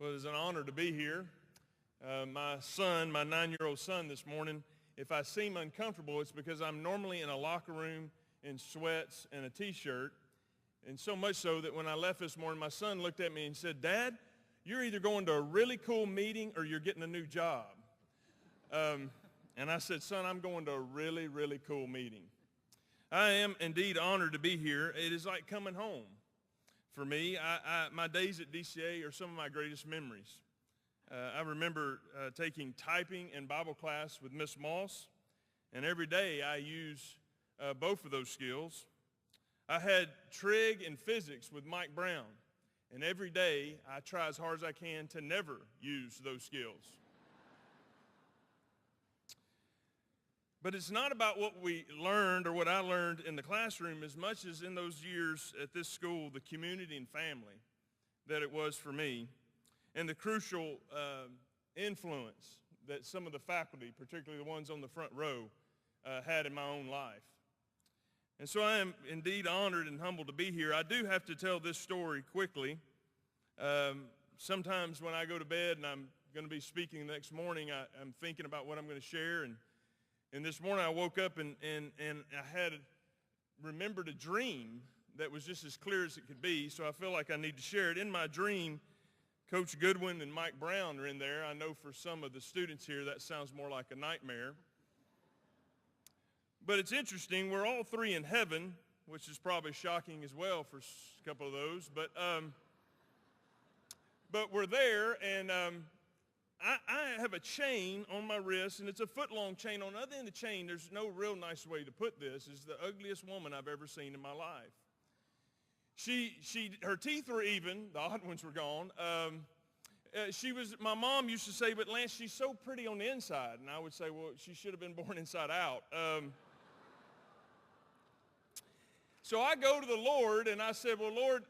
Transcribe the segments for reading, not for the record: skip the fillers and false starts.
Well, it is an honor to be here. My 9-year-old son this morning, if I seem uncomfortable, it's because I'm normally in a locker room in sweats and a t-shirt. And so much so that when I left this morning, my son looked at me and said, "Dad, you're either going to a really cool meeting or you're getting a new job." And I said, "Son, I'm going to a really, really cool meeting." I am indeed honored to be here. It is like coming home. For me, my days at DCA are some of my greatest memories. I remember taking typing and Bible class with Miss Moss, and every day I use both of those skills. I had trig and physics with Mike Brown, and every day I try as hard as I can to never use those skills. But it's not about what we learned or what I learned in the classroom as much as in those years at this school, the community and family that it was for me, and the crucial influence that some of the faculty, particularly the ones on the front row, had in my own life. And so I am indeed honored and humbled to be here. I do have to tell this story quickly. Sometimes when I go to bed and I'm going to be speaking the next morning, I'm thinking about what I'm going to share. And this morning I woke up and I had remembered a dream that was just as clear as it could be, so I feel like I need to share it. In my dream, Coach Goodwin and Mike Brown are in there. I know for some of the students here that sounds more like a nightmare. But it's interesting, we're all three in heaven, which is probably shocking as well for a couple of those. But we're there, and I have a chain on my wrist, and it's a foot-long chain. On the other end of the chain, there's no real nice way to put this, is the ugliest woman I've ever seen in my life. Her teeth were even, the odd ones were gone. My mom used to say, "But Lance, she's so pretty on the inside." And I would say, "Well, she should have been born inside out." So I go to the Lord, and I said, "Well, Lord,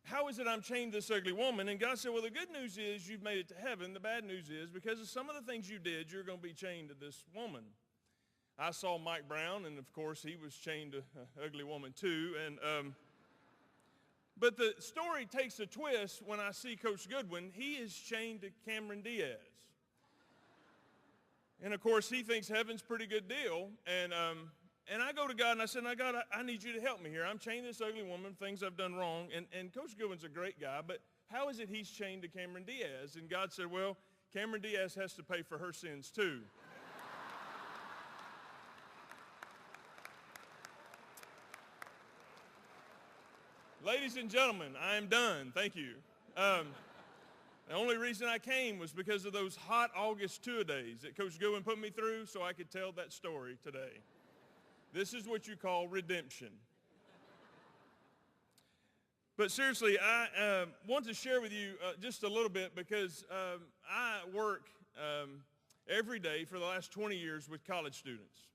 how is it I'm chained to this ugly woman?" And God said, "Well, the good news is you've made it to heaven. The bad news is because of some of the things you did, you're going to be chained to this woman." I saw Mike Brown, and of course, he was chained to an ugly woman too. But the story takes a twist when I see Coach Goodwin. He is chained to Cameron Diaz. And of course, he thinks heaven's a pretty good deal. And I go to God and I said, "Now God, I need you to help me here. I'm chained to this ugly woman, things I've done wrong." And Coach Goodwin's a great guy, but how is it he's chained to Cameron Diaz? And God said, "Well, Cameron Diaz has to pay for her sins too." Ladies and gentlemen, I am done. Thank you. The only reason I came was because of those hot August two-a-days that Coach Goodwin put me through so I could tell that story today. This is what you call redemption. But seriously, I want to share with you just a little bit because I work every day for the last 20 years with college students.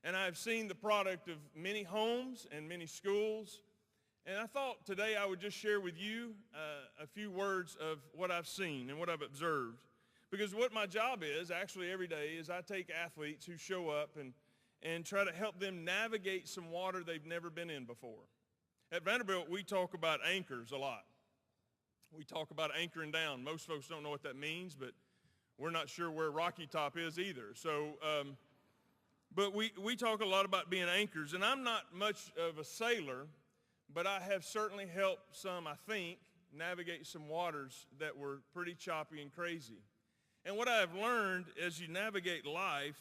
And I've seen the product of many homes and many schools. And I thought today I would just share with you a few words of what I've seen and what I've observed. Because what my job is actually every day is I take athletes who show up and try to help them navigate some water they've never been in before. At Vanderbilt, we talk about anchors a lot. We talk about anchoring down. Most folks don't know what that means, but we're not sure where Rocky Top is either. So, but we talk a lot about being anchors, and I'm not much of a sailor, but I have certainly helped some, I think, navigate some waters that were pretty choppy and crazy. And what I have learned as you navigate life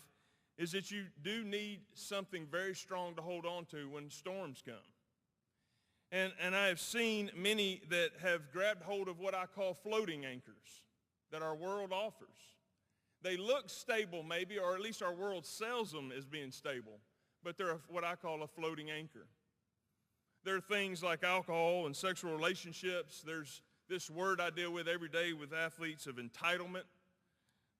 is that you do need something very strong to hold on to when storms come. And I have seen many that have grabbed hold of what I call floating anchors that our world offers. They look stable maybe, or at least our world sells them as being stable, but they're what I call a floating anchor. There are things like alcohol and sexual relationships. There's this word I deal with every day with athletes of entitlement.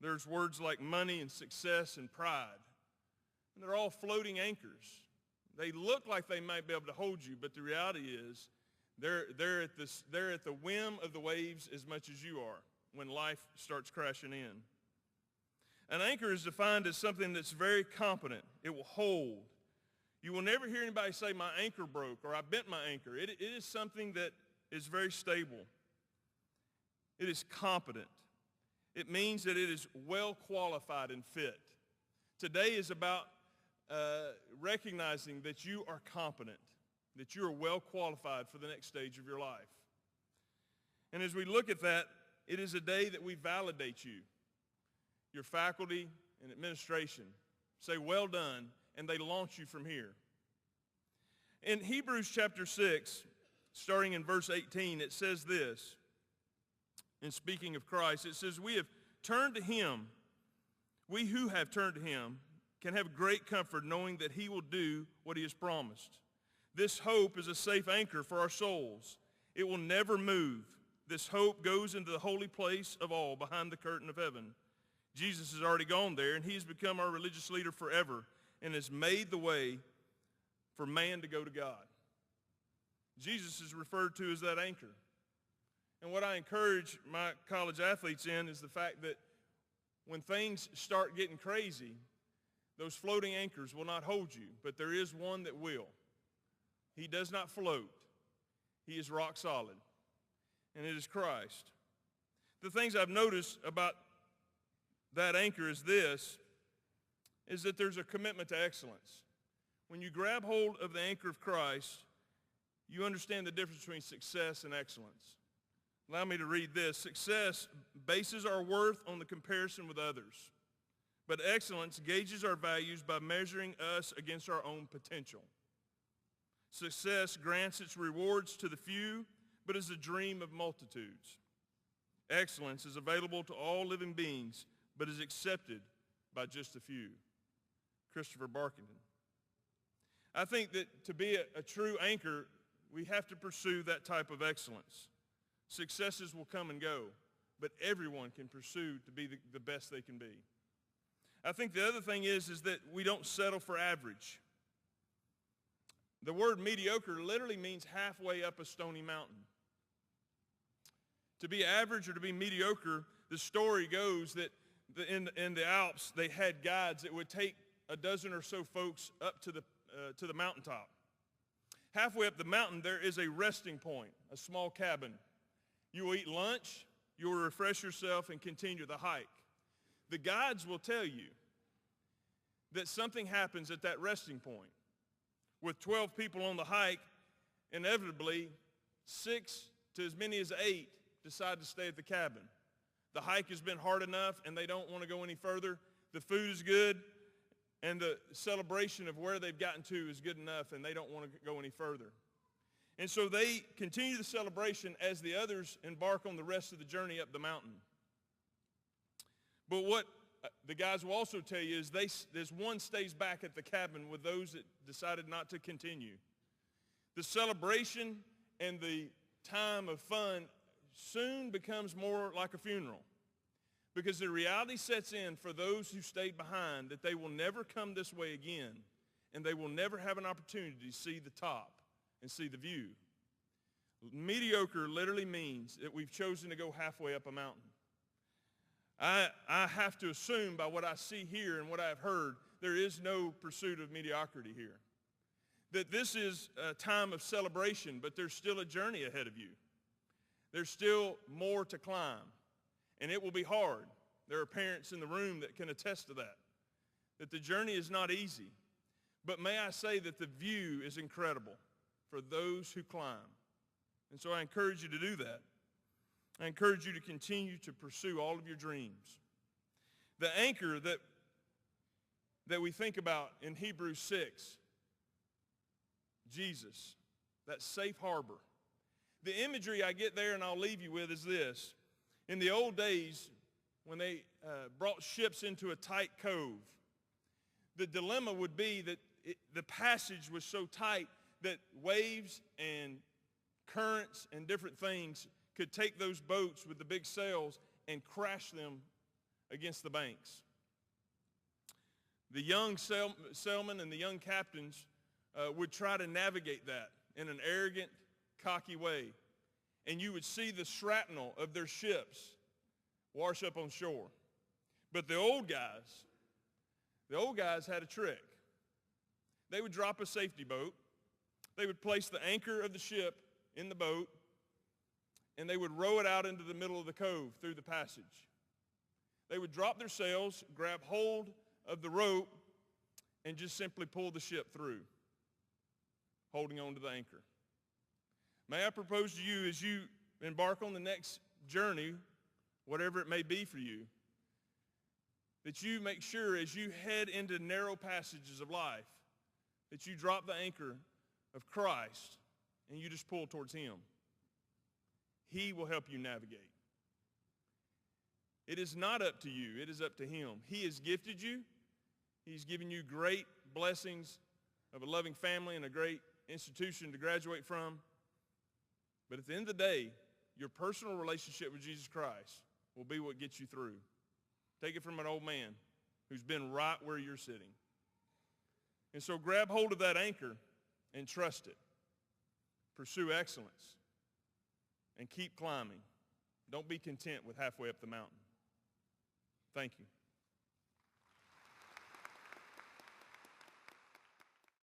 There's words like money and success and pride. And they're all floating anchors. They look like they might be able to hold you, but the reality is they're at the whim of the waves as much as you are when life starts crashing in. An anchor is defined as something that's very competent. It will hold. You will never hear anybody say, "My anchor broke," or "I bent my anchor." It is something that is very stable. It is competent. It means that it is well qualified and fit. Today is about recognizing that you are competent, that you are well qualified for the next stage of your life. And as we look at that, it is a day that we validate you. Your faculty and administration say, well done, and they launch you from here. In Hebrews chapter 6, starting in verse 18, it says this, in speaking of Christ, it says, we have turned to him, we who have turned to him can have great comfort knowing that he will do what he has promised. This hope is a safe anchor for our souls. It will never move. This hope goes into the holy place of all behind the curtain of heaven. Jesus has already gone there, and he's become our religious leader forever and has made the way for man to go to God. Jesus is referred to as that anchor. And what I encourage my college athletes in is the fact that when things start getting crazy, those floating anchors will not hold you, but there is one that will. He does not float. He is rock solid, and it is Christ. The things I've noticed about that anchor is this, is that there's a commitment to excellence. When you grab hold of the anchor of Christ, you understand the difference between success and excellence. Allow me to read this. Success bases our worth on the comparison with others, but excellence gauges our values by measuring us against our own potential. Success grants its rewards to the few, but is a dream of multitudes. Excellence is available to all living beings, but is accepted by just a few. Christopher Barkington. I think that to be a true anchor, we have to pursue that type of excellence. Successes will come and go, but everyone can pursue to be the best they can be. I think the other thing is that we don't settle for average. The word mediocre literally means halfway up a stony mountain. To be average or to be mediocre, the story goes that in the Alps, they had guides that would take a dozen or so folks up to the mountaintop. Halfway up the mountain, there is a resting point, a small cabin. You will eat lunch, you will refresh yourself, and continue the hike. The guides will tell you that something happens at that resting point. With 12 people on the hike, inevitably, 6 to as many as 8 decide to stay at the cabin. The hike has been hard enough, and they don't want to go any further. The food is good, and the celebration of where they've gotten to is good enough, and they don't want to go any further. And so they continue the celebration as the others embark on the rest of the journey up the mountain. But what the guys will also tell you is there's one stays back at the cabin with those that decided not to continue. The celebration and the time of fun soon becomes more like a funeral, because the reality sets in for those who stayed behind that they will never come this way again, and they will never have an opportunity to see the top and see the view. Mediocre literally means that we've chosen to go halfway up a mountain. I have to assume by what I see here and what I've heard, there is no pursuit of mediocrity here. That this is a time of celebration, but there's still a journey ahead of you. There's still more to climb, and it will be hard. There are parents in the room that can attest to that the journey is not easy. But may I say that the view is incredible for those who climb. And so I encourage you to do that. I encourage you to continue to pursue all of your dreams. The anchor that we think about in Hebrews 6, Jesus, that safe harbor. The imagery I get there and I'll leave you with is this. In the old days, when they brought ships into a tight cove, the dilemma would be that the passage was so tight that waves and currents and different things could take those boats with the big sails and crash them against the banks. The young sailmen and the young captains would try to navigate that in an arrogant, cocky way. And you would see the shrapnel of their ships wash up on shore. But the old guys had a trick. They would drop a safety boat. They would place the anchor of the ship in the boat, and they would row it out into the middle of the cove through the passage. They would drop their sails, grab hold of the rope, and just simply pull the ship through, holding on to the anchor. May I propose to you, as you embark on the next journey, whatever it may be for you, that you make sure as you head into narrow passages of life that you drop the anchor of Christ and you just pull towards him. He will help you navigate. It is not up to you. It is up to him. He has gifted you. He's given you great blessings of a loving family and a great institution to graduate from. But at the end of the day, your personal relationship with Jesus Christ will be what gets you through. Take it from an old man who's been right where you're sitting. And so grab hold of that anchor and trust it. Pursue excellence and keep climbing. Don't be content with halfway up the mountain. Thank you.